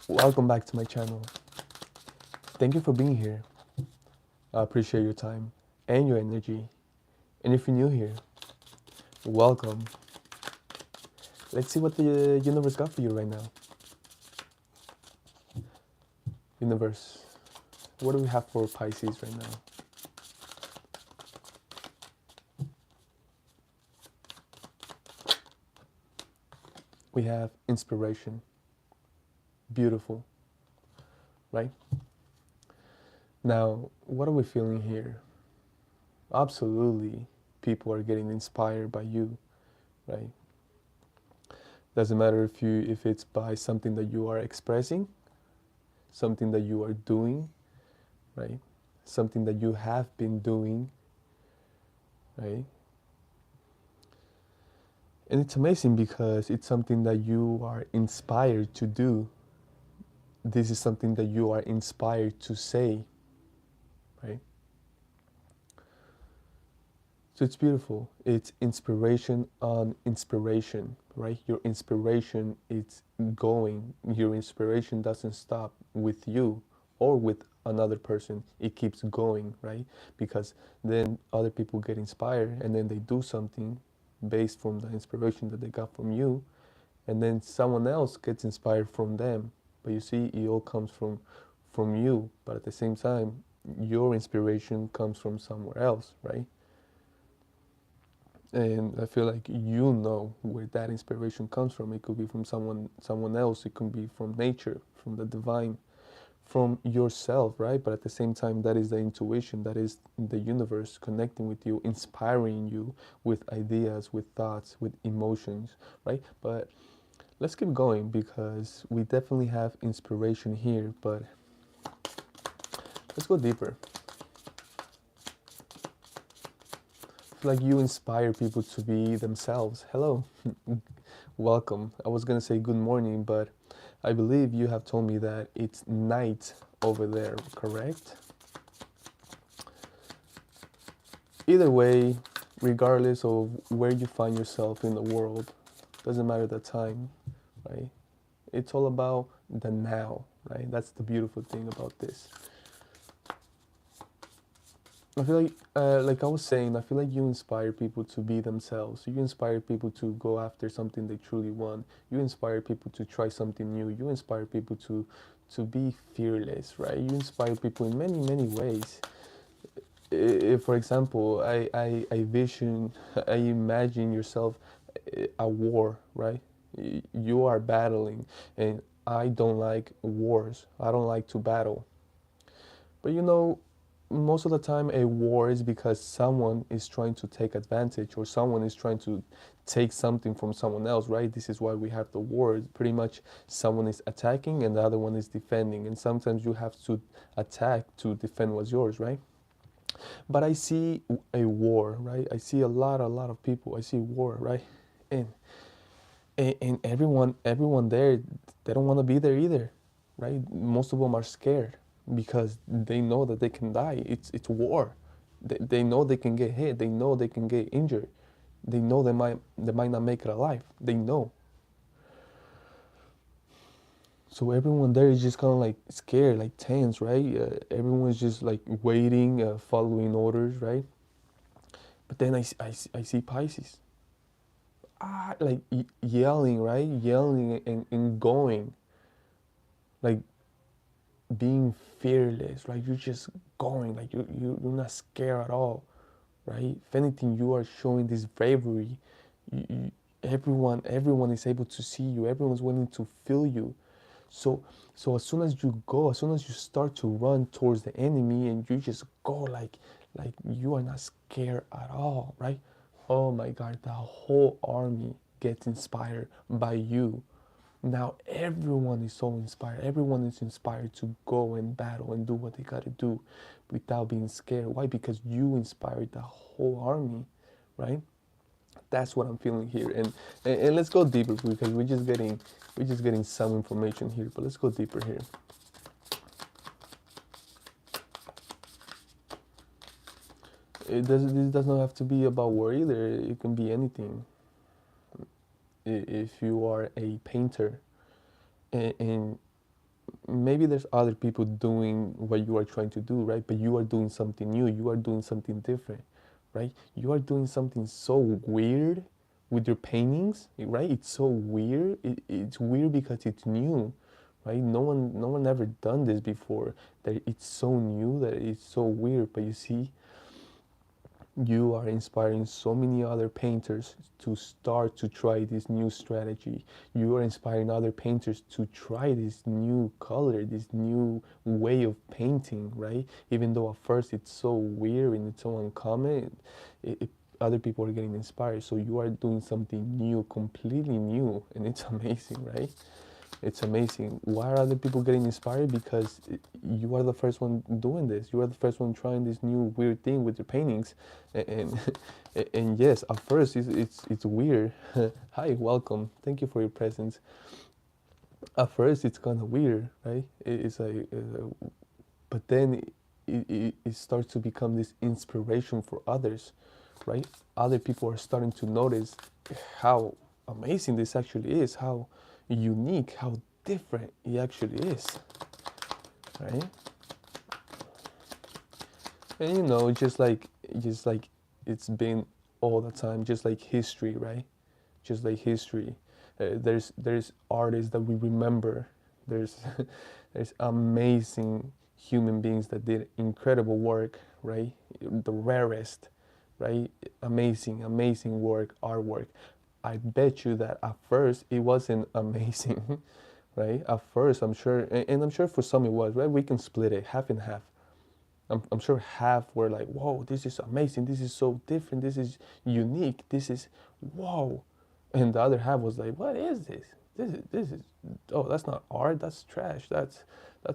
Welcome back to my channel. Thank you for being here. I appreciate your time and your energy. And if you're new here, welcome. Let's see what the universe got for you right now. Universe, what do we have for Pisces right now? We have inspiration. Beautiful, right? Now, what are we feeling here? Absolutely, people are getting inspired by you, right? Doesn't matter if it's by something that you are expressing, something that you are doing, right? Something that you have been doing, right? And it's amazing because it's something that you are inspired to do. This is something that you are inspired to say, right? So it's beautiful. It's inspiration on inspiration, right? Your inspiration is going. Your inspiration doesn't stop with you or with another person. It keeps going, right? Because then other people get inspired and then they do something based from the inspiration that they got from you, and then someone else gets inspired from them. But you see, it all comes from you, but at the same time your inspiration comes from somewhere else, right? And I feel like you know where that inspiration comes from. It could be from someone else, it could be from nature, from the divine, from yourself, right? But at the same time, that is the intuition, that is the universe connecting with you, inspiring you with ideas, with thoughts, with emotions, right? But let's keep going because we definitely have inspiration here, but let's go deeper. I feel like you inspire people to be themselves. Hello. Welcome. I was gonna say good morning, but I believe you have told me that it's night over there, correct? Either way, regardless of where you find yourself in the world, doesn't matter the time, right? It's all about the now, right? That's the beautiful thing about this. I feel like I was saying, I feel like you inspire people to be themselves. You inspire people to go after something they truly want. You inspire people to try something new. You inspire people to be fearless, right? You inspire people in many, many ways. For example, I imagine yourself a war, right? You are battling, and I don't like wars. I don't like to battle. But you know, most of the time a war is because someone is trying to take advantage or someone is trying to take something from someone else, right? This is why we have the war. Pretty much someone is attacking and the other one is defending, and sometimes you have to attack to defend what's yours, right? But I see a war, right? I see a lot of people. I see war, right? And and everyone there, they don't want to be there either, right? Most of them are scared because they know that they can die. It's war. They know they can get hit. They know they can get injured. They know they might not make it alive. They know. So everyone there is just kind of like scared, like tense, right? Everyone's just like waiting, following orders, right? But then I see Pisces, like yelling, right? Yelling and going, like being fearless, right? You're just going, like you're not scared at all, right? If anything, you are showing this bravery. Everyone is able to see you. Everyone's willing to feel you. So so as soon as you go, as soon as you start to run towards the enemy, and you just go like you are not scared at all, right? Oh my God, the whole army gets inspired by you. Now everyone is so inspired. Everyone is inspired to go and battle and do what they got to do without being scared. Why? Because you inspired the whole army, right? That's what I'm feeling here. And let's go deeper because we're just getting some information here, but let's go deeper here. This does not have to be about war either. It can be anything. If you are a painter and maybe there's other people doing what you are trying to do, right? But you are doing something new. You are doing something different, right? You are doing something so weird with your paintings, right? It's so weird. It's weird because it's new, right? No one ever done this before. That it's so new that it's so weird. But you see, you are inspiring so many other painters to start to try this new strategy. You are inspiring other painters to try this new color, this new way of painting, right? Even though at first it's so weird and it's so uncommon, other people are getting inspired. So you are doing something new, completely new, and it's amazing, right? It's amazing. Why are other people getting inspired? Because you are the first one doing this. You are the first one trying this new weird thing with your paintings, and and yes, at first it's weird. Hi, welcome. Thank you for your presence. At first, it's kind of weird, right? It's like, but then it starts to become this inspiration for others, right? Other people are starting to notice how amazing this actually is, how unique, how different it actually is, right? And just like it's been all the time, just like history, right? Just like history. There's artists that we remember. There's there's amazing human beings that did incredible work, right? The rarest, right? Amazing work, artwork. I bet you that at first it wasn't amazing, right? At first, I'm sure, and I'm sure for some it was, right? We can split it half and half. I'm sure half were like, whoa, this is amazing, this is so different, this is unique, this is whoa. And the other half was like, what is this? This is oh, that's not art, that's trash. That's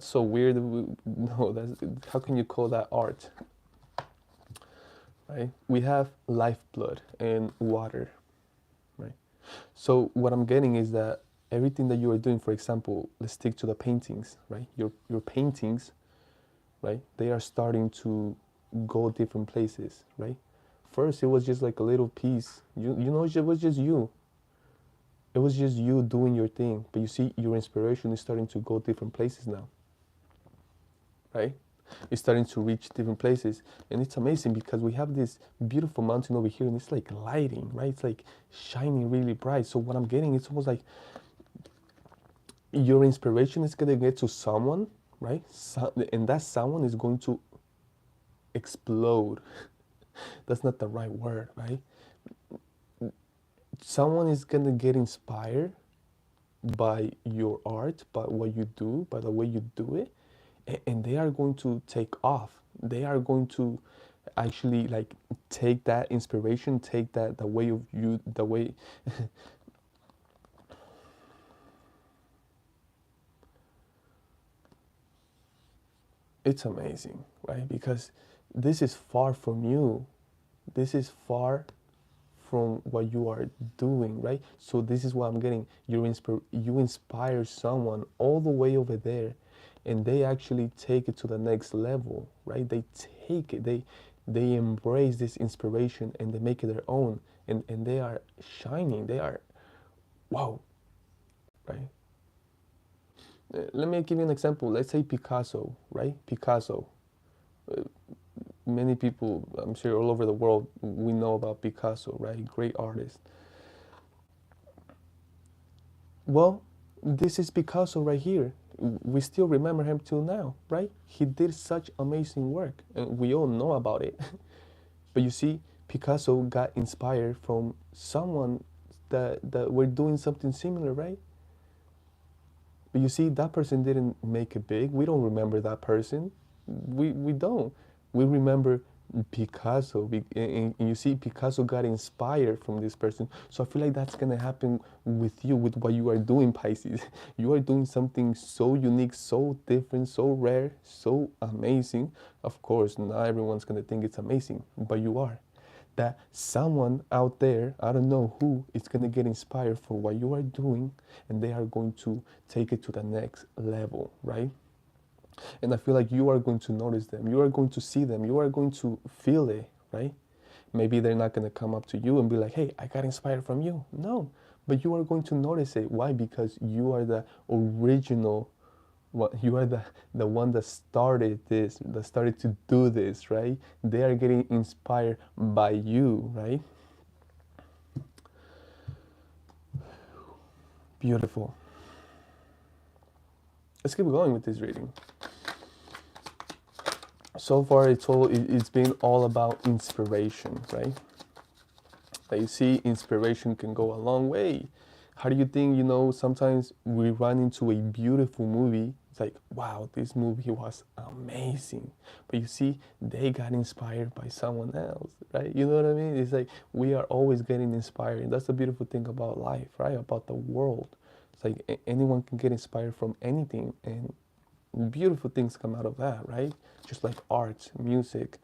so weird. No, that's how can you call that art? Right? We have lifeblood and water, right? So what I'm getting is that everything that you are doing, for example, let's stick to the paintings, right? Your paintings, right? They are starting to go different places, right? First, it was just like a little piece. You know, it was just you. It was just you doing your thing. But you see, your inspiration is starting to go different places now, right? It's starting to reach different places. And it's amazing because we have this beautiful mountain over here and it's like lighting, right? It's like shining really bright. So what I'm getting, it's almost like your inspiration is going to get to someone, right? And that someone is going to explode. That's not the right word, right? Someone is going to get inspired by your art, by what you do, by the way you do it, and they are going to take off. They are going to actually like take that inspiration, take that the way of you, the way it's amazing, right? Because this is far from you. This is far from what you are doing, right? So this is what I'm getting. You inspire someone all the way over there, and they actually take it to the next level, right? They take it, they embrace this inspiration and they make it their own, and they are shining. They are wow, right? Let me give you an example. Let's say Picasso, right? Picasso. Many people, I'm sure all over the world, we know about Picasso, right? Great artist. Well, this is Picasso right here. We still remember him till now, right? He did such amazing work, and we all know about it. But you see, Picasso got inspired from someone that were doing something similar, right? But you see, that person didn't make it big. We don't remember that person. We don't. We remember Picasso, and you see, Picasso got inspired from this person. So I feel like that's gonna happen with you, with what you are doing, Pisces. You are doing something so unique, so different, so rare, so amazing. Of course, not everyone's gonna think it's amazing, but you are. That someone out there, I don't know who, is gonna get inspired for what you are doing, and they are going to take it to the next level, right? And I feel like you are going to notice them. You are going to see them. You are going to feel it, right? Maybe they're not going to come up to you and be like, hey, I got inspired from you. No, but you are going to notice it. Why? Because you are the original What you are the one that started this, that started to do this, right? They are getting inspired by you, right? Beautiful. Let's keep going with this reading. So far, it's been all about inspiration, right? That you see, inspiration can go a long way. How do you think, sometimes we run into a beautiful movie? It's like, wow, this movie was amazing. But you see, they got inspired by someone else, right? You know what I mean? It's like we are always getting inspired. And that's the beautiful thing about life, right? About the world. It's like anyone can get inspired from anything, and beautiful things come out of that, right? Just like art, music,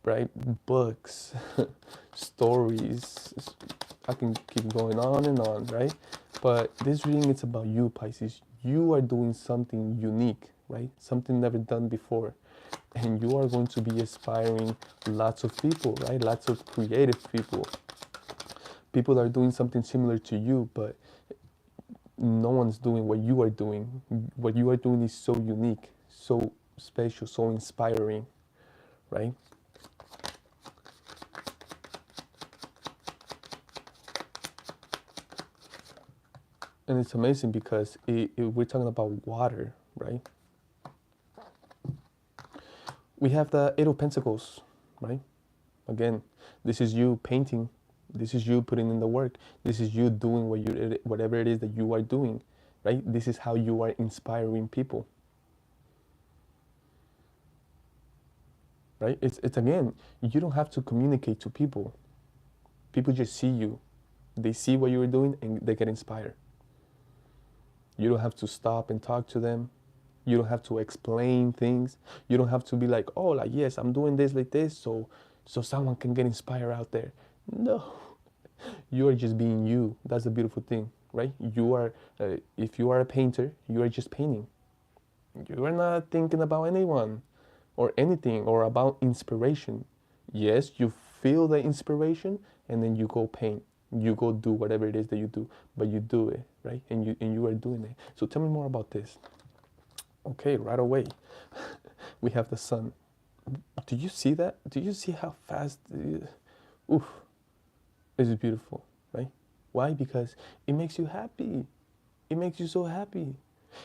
right? Books, stories. I can keep going on and on, right? But this reading, it's about you, Pisces. You are doing something unique, right? Something never done before. And you are going to be inspiring lots of people, right? Lots of creative people. People that are doing something similar to you, but no one's doing what you are doing. What you are doing is so unique, so special, so inspiring, right? And it's amazing because we're talking about water, right? We have the Eight of Pentacles, right? Again, this is you painting. This is you putting in the work. This is you doing whatever it is that you are doing, right? This is how you are inspiring people, right? It's again, you don't have to communicate to people. People just see you. They see what you're doing and they get inspired. You don't have to stop and talk to them. You don't have to explain things. You don't have to be like, oh, like, yes, I'm doing this like this, so someone can get inspired out there. No, you are just being you. That's the beautiful thing, right? You are, if you are a painter, you are just painting. You are not thinking about anyone or anything or about inspiration. Yes, you feel the inspiration and then you go paint. You go do whatever it is that you do, but you do it, right? And you are doing it. So tell me more about this. Okay, right away, we have the sun. Do you see that? Do you see how fast? Oof, it's beautiful, right? Why? Because it makes you happy. It makes you so happy.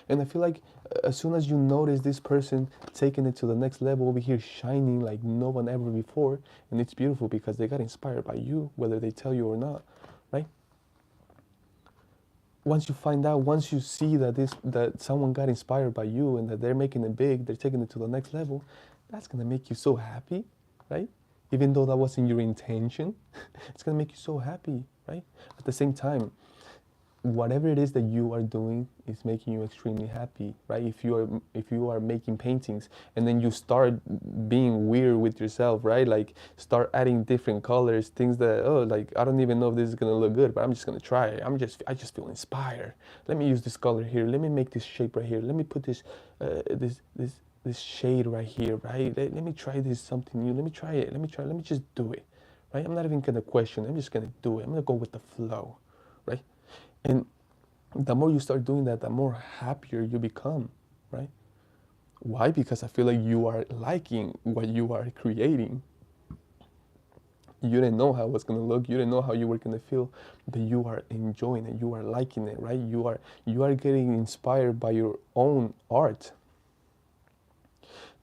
And I feel like as soon as you notice this person taking it to the next level over here, shining like no one ever before, and it's beautiful because they got inspired by you, whether they tell you or not, right? Once you find out, once you see that someone got inspired by you and that they're making it big, they're taking it to the next level, that's gonna make you so happy, right? Even though that wasn't your intention, it's gonna make you so happy, right? At the same time, whatever it is that you are doing is making you extremely happy, right? If you are making paintings and then you start being weird with yourself, right? Like start adding different colors, things that, oh, like I don't even know if this is gonna look good, but I'm just gonna try it. I just feel inspired. Let me use this color here. Let me make this shape right here. Let me put this shade right here, right? Let me try this something new. Let me try it. Let me just do it, right? I'm not even gonna question. I'm just gonna do it. I'm gonna go with the flow, right? And the more you start doing that, the more happier you become, right? Why? Because I feel like you are liking what you are creating. You didn't know how it was gonna look. You didn't know how you were gonna feel, but you are enjoying it. You are liking it, right? You are getting inspired by your own art.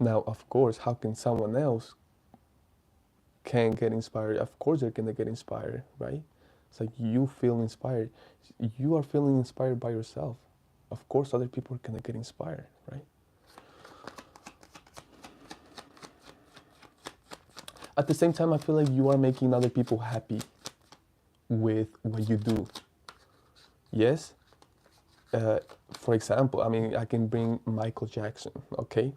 Now, of course, how can someone else can get inspired? Of course, they're gonna get inspired, right? It's like you feel inspired. You are feeling inspired by yourself. Of course, other people are gonna get inspired, right? At the same time, I feel like you are making other people happy with what you do. Yes. Uh, for example, I mean, I can bring Michael Jackson. Okay.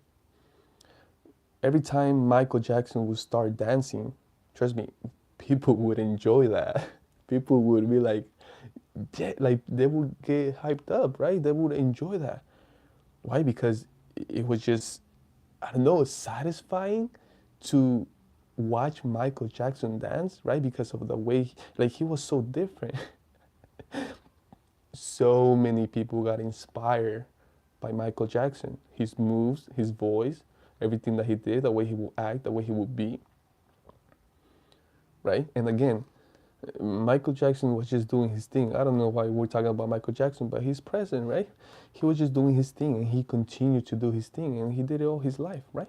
Every time Michael Jackson would start dancing, trust me, people would enjoy that. People would be like, yeah, like they would get hyped up, right? They would enjoy that. Why? Because it was just, I don't know, satisfying to watch Michael Jackson dance, right? Because of the way, like he was so different. So many people got inspired by Michael Jackson. His moves, his voice, everything that he did, the way he would act, the way he would be, right? And again, Michael Jackson was just doing his thing. I don't know why we're talking about Michael Jackson, but he's present, right? He was just doing his thing, and he continued to do his thing, and he did it all his life, right?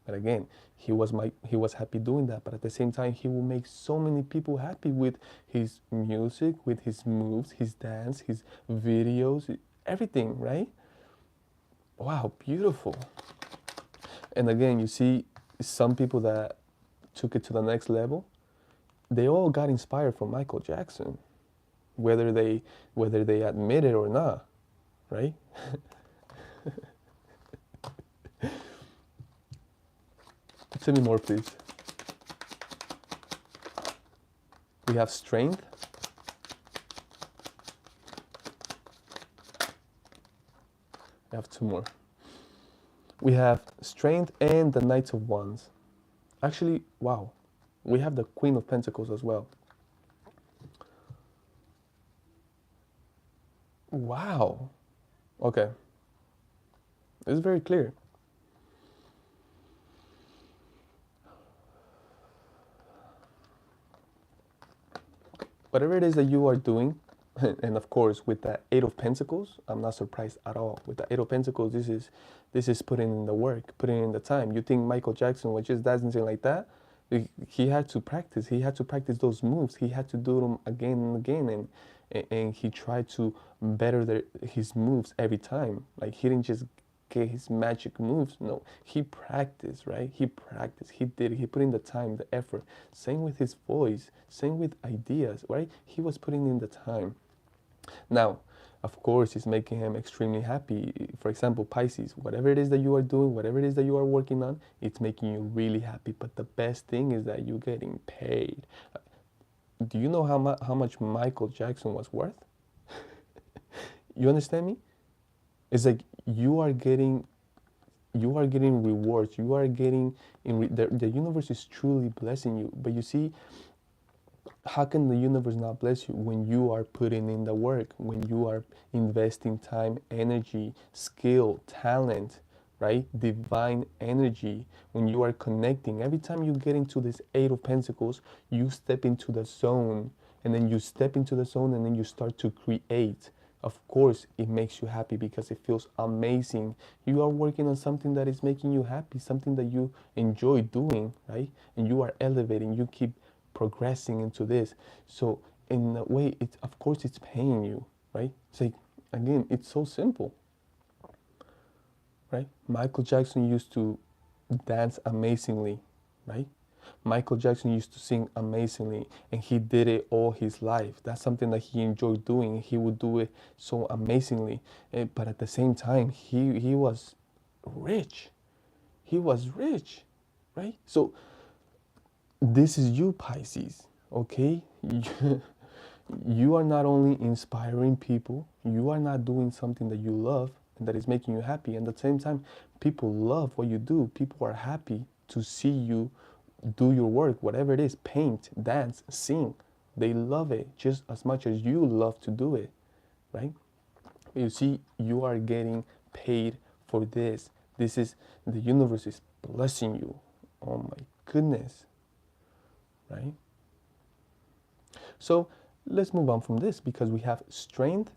But again, he was happy doing that. But at the same time, he will make so many people happy with his music, with his moves, his dance, his videos, everything, right? Wow, beautiful. And again, you see some people that took it to the next level, they all got inspired from Michael Jackson, whether they admit it or not, right? Tell me more, please. We have strength. We have two more. We have strength and the Knights of Wands. Actually, wow. We have the Queen of Pentacles as well. Wow. Okay. It's very clear. Whatever it is that you are doing, and of course with the Eight of Pentacles, I'm not surprised at all. With the Eight of Pentacles, this is putting in the work, putting in the time. You think Michael Jackson was just dancing like that? He had to practice. He had to practice those moves. He had to do them again and again, and he tried to better his moves every time. Like he didn't just get his magic moves. No, he practiced, right? He practiced. He did it. He put in the time, the effort. Same with his voice. Same with ideas, right? He was putting in the time. Now, of course, it's making him extremely happy. For example, Pisces, whatever it is that you are doing, whatever it is that you are working on, it's making you really happy. But the best thing is that you're getting paid. Do you know how much Michael Jackson was worth? You understand me? It's like you are getting rewards. You are getting the universe is truly blessing you. But you see, how can the universe not bless you when you are putting in the work, when you are investing time, energy, skill, talent, right? Divine energy, when you are connecting. Every time you get into this Eight of Pentacles, you step into the zone, and then you step into the zone, and then you start to create. Of course, it makes you happy because it feels amazing. You are working on something that is making you happy, something that you enjoy doing, right? And you are elevating, you keep progressing into this. So in a way, it's, of course it's paying you, right? It's like, again, it's so simple, right? Michael Jackson used to dance amazingly, right? Michael Jackson used to sing amazingly, and he did it all his life. That's something that he enjoyed doing. He would do it so amazingly. But at the same time, he was rich. He was rich, right? So this is you, Pisces, okay? You are not only inspiring people, you are not doing something that you love and that is making you happy. And at the same time, people love what you do. People are happy to see you do your work, whatever it is, paint, dance, sing. They love it just as much as you love to do it, right? You see, you are getting paid for this. This is, the universe is blessing you. Oh my goodness, right? So let's move on from this because we have strength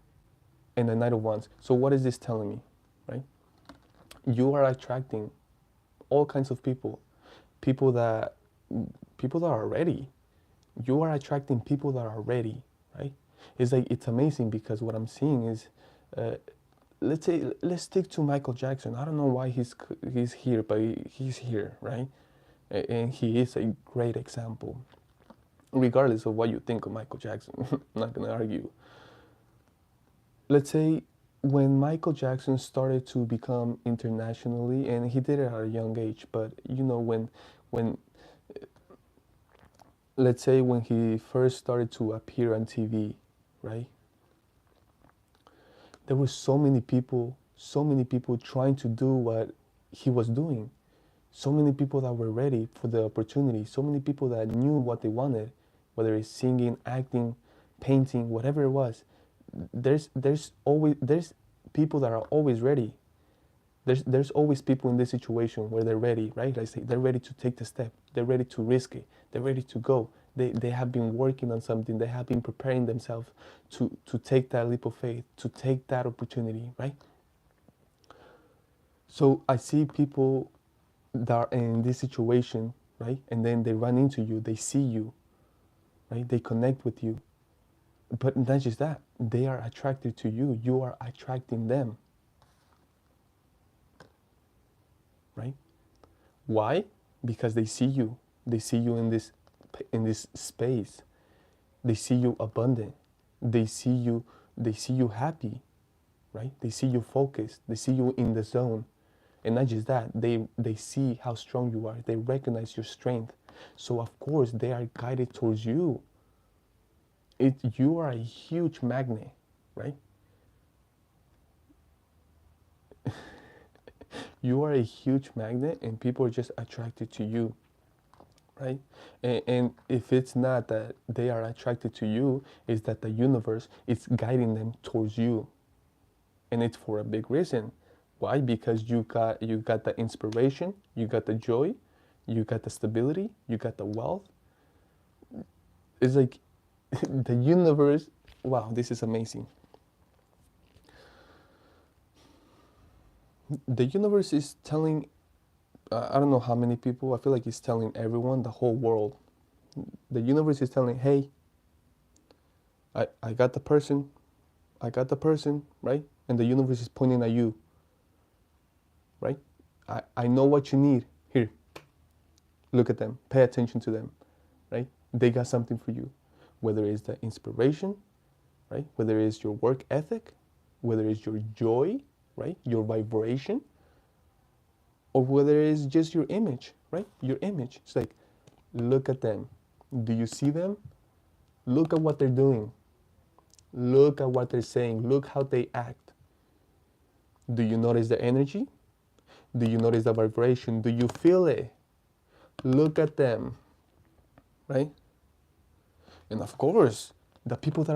and the Knight of Wands. So what is this telling me, right? You are attracting all kinds of people, people that are ready. You are attracting people that are ready, right? It's like, it's amazing because what I'm seeing is, let's stick to Michael Jackson. I don't know why he's here, but he's here, right? And he is a great example. Regardless of what you think of Michael Jackson, I'm not gonna argue. Let's say when Michael Jackson started to become internationally, and he did it at a young age, but you know, when let's say when he first started to appear on TV, right? There were so many people trying to do what he was doing. So many people that were ready for the opportunity. So many people that knew what they wanted, whether it's singing, acting, painting, whatever it was. There's people that are always ready. There's always people in this situation where they're ready, right? I say they're ready to take the step. They're ready to risk it. They're ready to go. They have been working on something. They have been preparing themselves to take that leap of faith, to take that opportunity, right? So I see people that are in this situation, right? And then they run into you. They see you, right? They connect with you. But not just that. They are attracted to you. You are attracting them, right? Why? Because they see you. They see you in this space. They see you abundant. They see you happy, right? They see you focused. They see you in the zone. And not just that, they see how strong you are. They recognize your strength. So of course they are guided towards you. You are a huge magnet, right? You are a huge magnet and people are just attracted to you, right? And if it's not that they are attracted to you, it's that the universe is guiding them towards you. And it's for a big reason. Why? Because you got the inspiration, you got the joy, you got the stability, you got the wealth. It's like the universe, wow, this is amazing. The universe is telling, I don't know how many people, I feel like it's telling everyone, the whole world. The universe is telling, hey, I got the person, right? And the universe is pointing at you, right? I know what you need. Here, look at them, pay attention to them, right? They got something for you. Whether it's the inspiration, right? Whether it's your work ethic, whether it's your joy, right? Your vibration, or whether it's just your image, right? Your image. It's like, look at them. Do you see them? Look at what they're doing. Look at what they're saying. Look how they act. Do you notice the energy? Do you notice the vibration? Do you feel it? Look at them, right? And of course, the people that